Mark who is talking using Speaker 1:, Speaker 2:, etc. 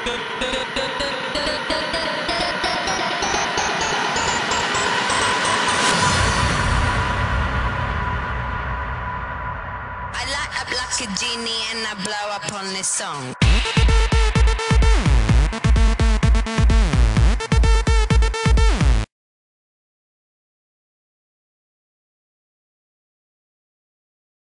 Speaker 1: I light up like a genie and I blow up on this song.